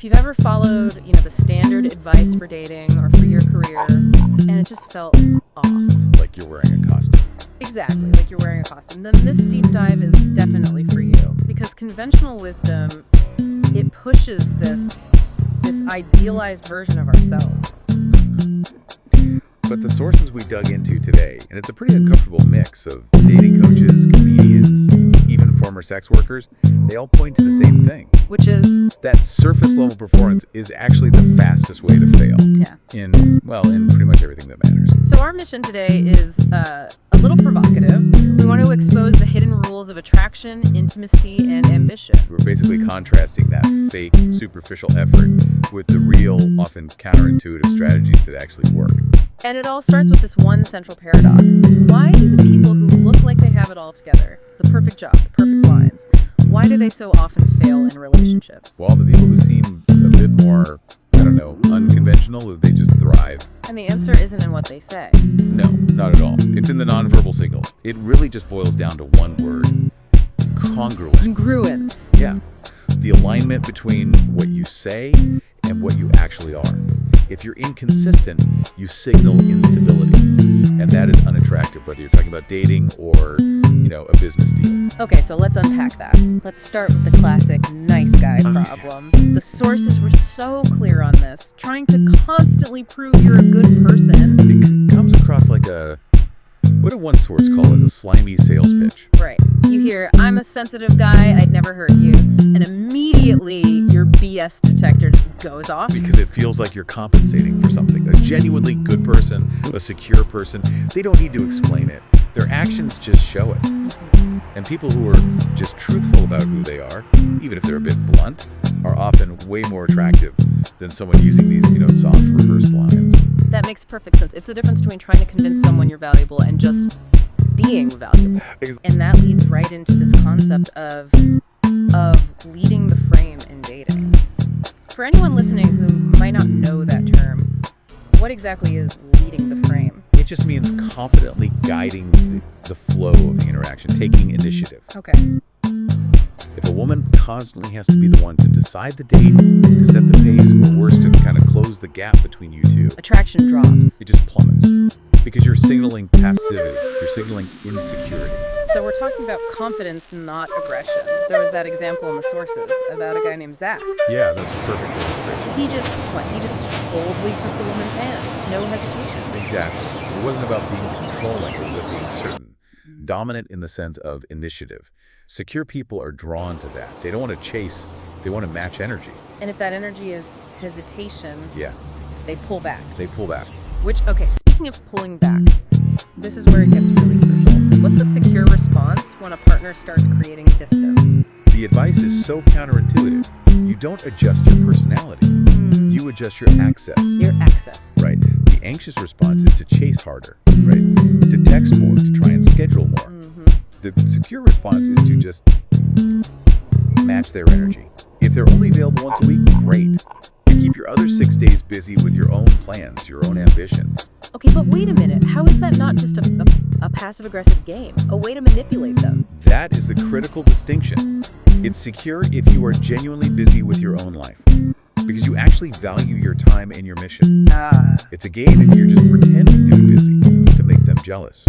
you've ever followed, the standard advice for dating or for your career, and it just felt off. Like you're wearing a costume. Exactly, like you're wearing a costume. Then this deep dive is definitely for you. Because conventional wisdom, it pushes this idealized version of ourselves. But the sources we dug into today, and it's a pretty uncomfortable mix of dating coaches, comedians, even former sex workers, they all point to the same thing. Which is? That surface level performance is actually the fastest way to fail. Yeah. In pretty much everything that matters. So our mission today is a little provocative. We want to expose the hidden rules of attraction, intimacy, and ambition. We're basically contrasting that fake, superficial effort with the real, often counterintuitive strategies that actually work. And it all starts with this one central paradox. Why do the people who look like they have it all together, the perfect job, the perfect lines, why do they so often fail in relationships? Well, the people who seem a bit more, unconventional, they just thrive. And the answer isn't in what they say. No, not at all. It's in the nonverbal signal. It really just boils down to one word. Congruence. Congruence. Yeah. The alignment between what you say and what you actually are. If you're inconsistent, you signal instability. And that is unattractive, whether you're talking about dating or, a business deal. Okay, so let's unpack that. Let's start with the classic nice guy problem. The sources were so clear on this, trying to constantly prove you're a good person. It comes across like what did one source call it? A slimy sales pitch. Right. You hear, I'm a sensitive guy, I'd never hurt you. And immediately your BS detector just goes off. Because it feels like you're compensating for something. A genuinely good person, a secure person, they don't need to explain it. Their actions just show it. And people who are just truthful about who they are, even if they're a bit blunt, are often way more attractive than someone using these, soft rehearsed lines. That makes perfect sense. It's the difference between trying to convince someone you're valuable and just being valuable. And that leads right into this concept of leading the frame in dating. For anyone listening who might not know that term, what exactly is leading the frame? It just means confidently guiding the flow of the interaction, taking initiative. Okay. If a woman constantly has to be the one to decide the date, to set the pace, or worse, to kind of close the gap between you two, attraction drops. It just plummets. Because you're signaling passivity. You're signaling insecurity. So we're talking about confidence, not aggression. There was that example in the sources about a guy named Zach. Yeah, that's a perfect illustration. He just boldly took the woman's hand. No hesitation. Exactly. It wasn't about being controlling, it was about being certain. Dominant in the sense of initiative. Secure people are drawn to that. They don't want to chase, they want to match energy. And if that energy is hesitation, they pull back. Okay, speaking of pulling back, this is where it gets really crucial. What's the secure response when a partner starts creating distance? The advice is so counterintuitive. You don't adjust your personality. You adjust your access. Your access. Right. The anxious response is to chase harder, right? To text more, to try and schedule more. The secure response is to just match their energy. If they're only available once a week, great. You keep your other 6 days busy with your own plans, your own ambitions. Okay, but wait a minute. How is that not just a passive-aggressive game? A way to manipulate them? That is the critical distinction. It's secure if you are genuinely busy with your own life. Because you actually value your time and your mission. It's a game if you're just pretending to be busy to make them jealous.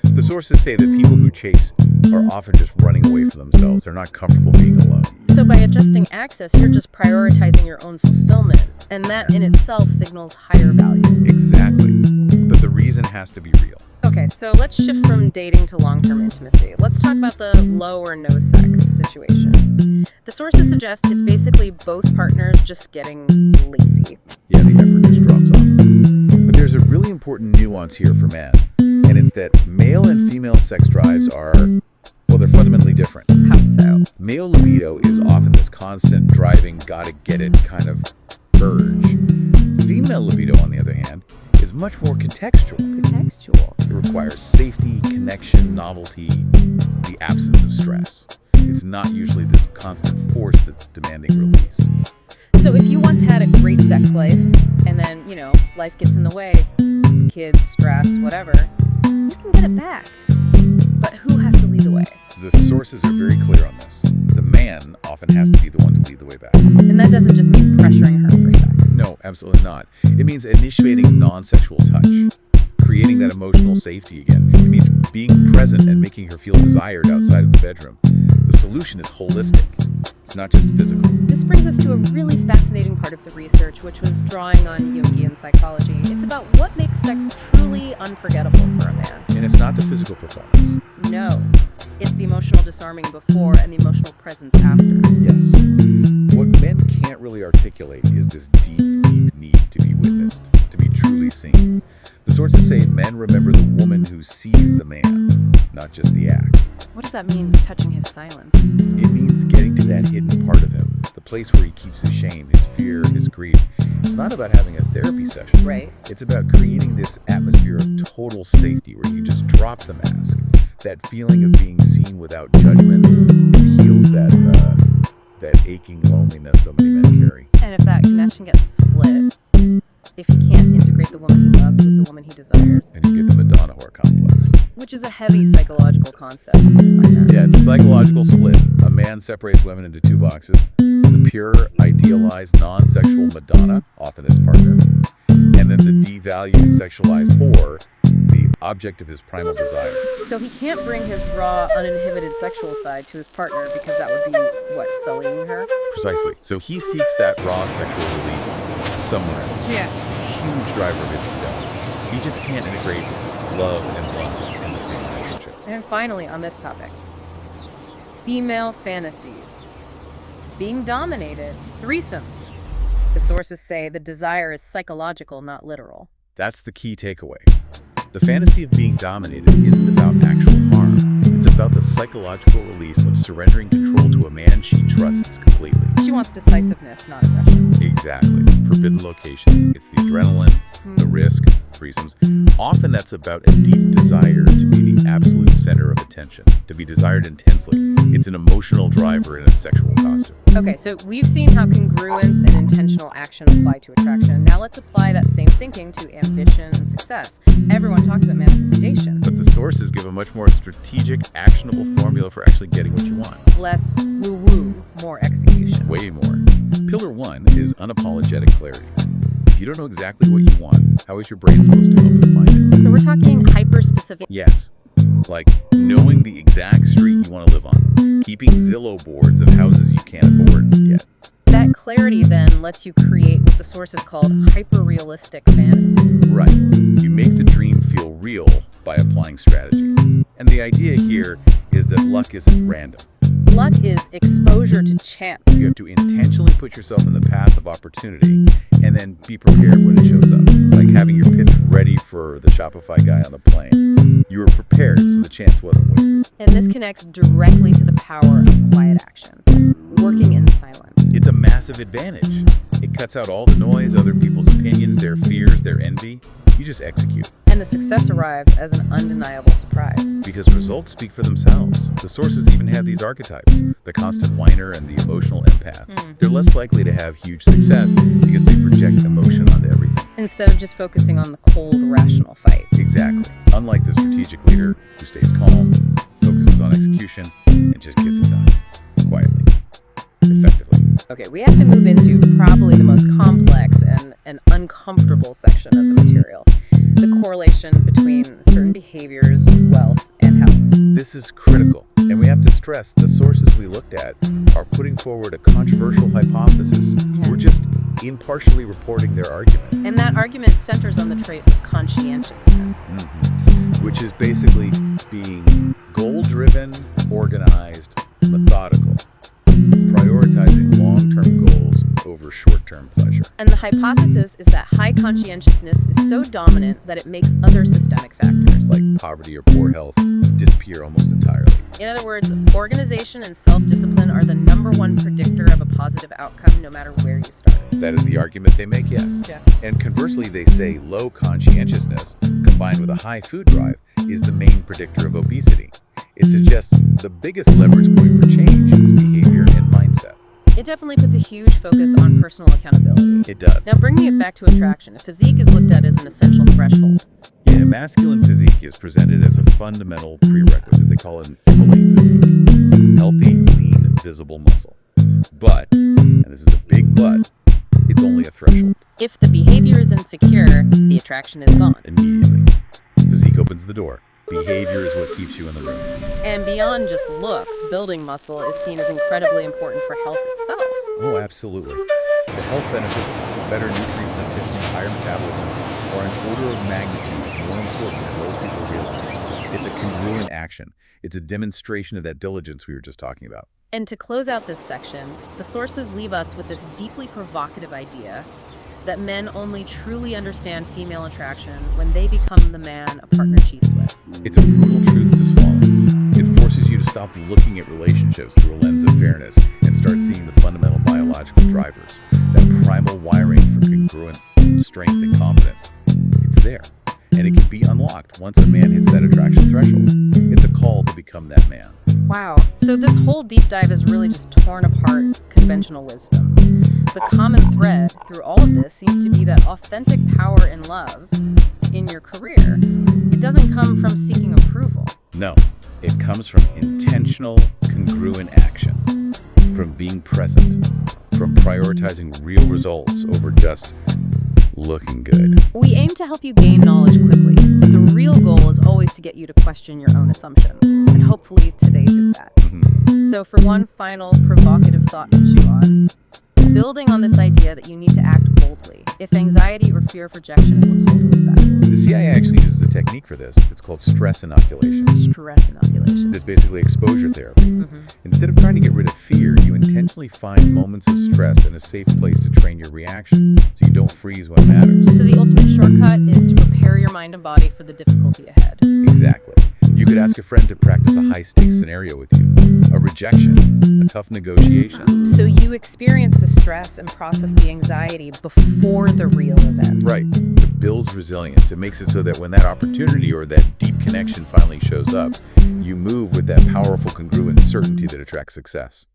The sources say that people who chase are often just running away from themselves. They're not comfortable being alone. So by adjusting access, you're just prioritizing your own fulfillment, and that in itself signals higher value. Exactly. But the reason has to be real. Okay, so let's shift from dating to long-term intimacy. Let's talk about the low or no sex situation. The sources suggest it's basically both partners just getting lazy. Yeah, the effort just drops off. But there's a really important nuance here for men. And it's that male and female sex drives are, they're fundamentally different. How so? Male libido is often this constant driving, gotta get it kind of urge. Female libido, on the other hand, is much more contextual. It requires safety, connection, novelty, the absence of stress. It's not usually this constant force that's demanding release. So if you once had a great sex life, and then, life gets in the way, kids, stress, whatever, you can get it back. But who has to lead the way? The sources are very clear on this. The man often has to be the one to lead the way back. And that doesn't just mean pressuring absolutely not. It means initiating non-sexual touch, creating that emotional safety again. It means being present and making her feel desired outside of the bedroom. The solution is holistic. It's not just physical. This brings us to a really fascinating part of the research, which was drawing on Jungian psychology. It's about what makes sex truly unforgettable for a man. And it's not the physical performance. No, it's the emotional disarming before and the emotional presence after. Yes. What men can't really articulate is this deep, deep need to be witnessed, to be truly seen. The sources say men remember the woman who sees the man, not just the act. What does that mean, touching his silence? It means getting to that hidden part of him, the place where he keeps his shame, his fear, his grief. It's not about having a therapy session. Right. It's about creating this atmosphere of total safety where you just drop the mask. That feeling of being seen without judgment, it heals that aching loneliness so many men carry. And if that connection gets split, if he can't integrate the woman he loves with the woman he desires, And you get the Madonna whore complex. which is a heavy psychological concept. How do you find that? Yeah, it's a psychological split. A man separates women into two boxes. The pure, idealized, non-sexual Madonna, often his partner, and then the devalued, sexualized whore, the object of his primal desire. So he can't bring his raw, uninhibited sexual side to his partner because that would be, what, sullying her? Precisely. So he seeks that raw sexual release somewhere else. Yeah. Huge driver of his fidelity. He just can't integrate love and lust in the same relationship. And finally, on this topic, female fantasies. Being dominated, threesomes. The sources say the desire is psychological, not literal. That's the key takeaway. The fantasy of being dominated isn't about actual harm. It's about the psychological release of surrendering control to a man she trusts completely. She wants decisiveness, not aggression. Exactly. Forbidden locations. It's the adrenaline, the risk, threesomes. Often that's about a deep desire to be the absolute center of attention, to be desired intensely. It's an emotional driver in a sexual costume. Okay, so we've seen how congruence and intentional action apply to attraction. Now let's apply that same thinking to ambition and success. Everyone talks about manifestation. But the sources give a much more strategic, actionable formula for actually getting what you want. Less woo-woo, more execution. Way more. Pillar 1 is unapologetic clarity. If you don't know exactly what you want, how is your brain supposed to help you find it? So we're talking hyper-specific. Yes. Like knowing the exact street you want to live on, keeping Zillow boards of houses you can't afford yet. That clarity then lets you create what the sources called hyper-realistic fantasies. Right. You make the dream feel real by applying strategy. And the idea here is that luck isn't random. Luck is exposure to chance. You have to intentionally put yourself in the path of opportunity and then be prepared when it shows up. Like having your pitch ready for the Shopify guy on the plane. You were prepared, so the chance wasn't wasted. And this connects directly to the power of quiet action, working in silence. It's a massive advantage. It cuts out all the noise, other people's opinions, their fears, their envy. You just execute. And the success arrives as an undeniable surprise. Because results speak for themselves. The sources even have these archetypes. The constant whiner and the emotional empath. They're less likely to have huge success because they project emotion onto everything. Instead of just focusing on the cold, rational fight. Exactly. Unlike the strategic leader who stays calm, focuses on execution, and just gets it done. Quietly. Effectively. Okay, we have to move into probably the most complex and uncomfortable section of the material. The correlation between certain behaviors, wealth, and health. This is critical, and we have to stress the sources we looked at are putting forward a controversial hypothesis. We're just impartially reporting their argument. And that argument centers on the trait of conscientiousness. Which is basically being goal-driven, organized, methodical, prioritizing long-term goals over short-term pleasure. And the hypothesis is that high conscientiousness is so dominant that it makes other systemic factors, like poverty or poor health, disappear almost entirely. In other words, organization and self-discipline are the #1 predictor of a positive outcome no matter where you start. That is the argument they make, yes. Yeah. And conversely, they say low conscientiousness combined with a high food drive is the main predictor of obesity. It suggests the biggest leverage point for change is behavior and mindset. It definitely puts a huge focus on personal accountability. It does. Now, bringing it back to attraction, physique is looked at as an essential threshold. Yeah, masculine physique is presented as a fundamental prerequisite. They call it an MLA physique. Healthy, lean, visible muscle. But, and this is the big but, it's only a threshold. If the behavior is insecure, the attraction is gone. Immediately. Physique opens the door. Behavior is what keeps you in the room. And beyond just looks, building muscle is seen as incredibly important for health itself. Oh, absolutely. The health benefits, better nutrient nutrition, higher metabolism, are an order of magnitude more important than most people realize. It's a congruent action. It's a demonstration of that diligence we were just talking about. And to close out this section, the sources leave us with this deeply provocative idea that men only truly understand female attraction when they become the man a partner cheats with. It's a brutal truth to swallow. It forces you to stop looking at relationships through a lens of fairness and start seeing the fundamental biological drivers, that primal wiring for congruent strength and confidence. It's there, and it can be unlocked once a man hits that attraction threshold. It's a call to become that man. Wow. So this whole deep dive has really just torn apart conventional wisdom. The common thread through all of this seems to be that authentic power in love in your career, it doesn't come from seeking approval. No, it comes from intentional, congruent action, from being present, from prioritizing real results over just looking good. We aim to help you gain knowledge quickly, but the real goal is always to get you to question your own assumptions. And hopefully today did that. So for one final provocative thought to chew on, building on this idea that you need to act boldly if anxiety or fear of rejection is what's holding you back. The CIA actually uses a technique for this. It's called stress inoculation. Stress inoculation. It's basically exposure therapy. Instead of trying to get rid of fear, you intentionally find moments of stress in a safe place to train your reaction so you don't freeze when it matters. So the ultimate shortcut is to prepare your mind and body for the difficulty ahead. Exactly. You could ask a friend to practice a high-stakes scenario with you, a rejection, a tough negotiation. So you experience the stress and process the anxiety before the real event. Right. It builds resilience. It makes it so that when that opportunity or that deep connection finally shows up, you move with that powerful, congruent certainty that attracts success.